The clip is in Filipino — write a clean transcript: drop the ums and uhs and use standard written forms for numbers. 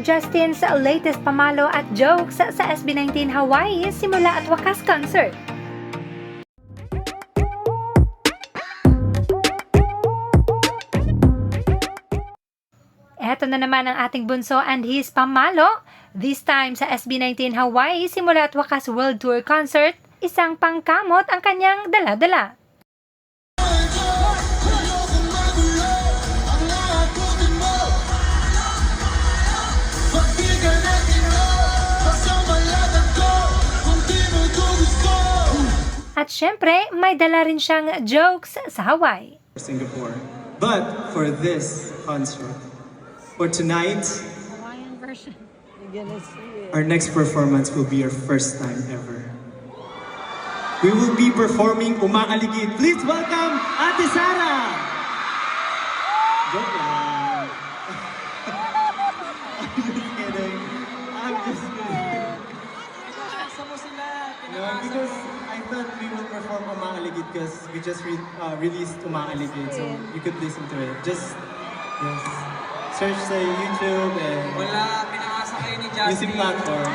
Justin's latest pamalo at jokes sa SB19 Hawaii Simula at Wakas concert. Eto na naman ang ating bunso and his pamalo. This time sa SB19 Hawaii Simula at Wakas World Tour Concert, isang pangkamot ang kanyang dala-dala. At syempre, may dala rin siyang jokes sa Hawaii. Singapore. But for this concert, for tonight, Hawaiian version. You're gonna see it. our next performance will be our first time ever. We will be performing Umaaligid. Please welcome Ate Sara! Joke lang. I'm just kidding. I'm just kidding. No, because I thought we will perform Umaaligid because we just released Umaaligid, so you could listen to it. Just yes, search sa YouTube and Wala, pinakasa kayo ni Justin. music platform.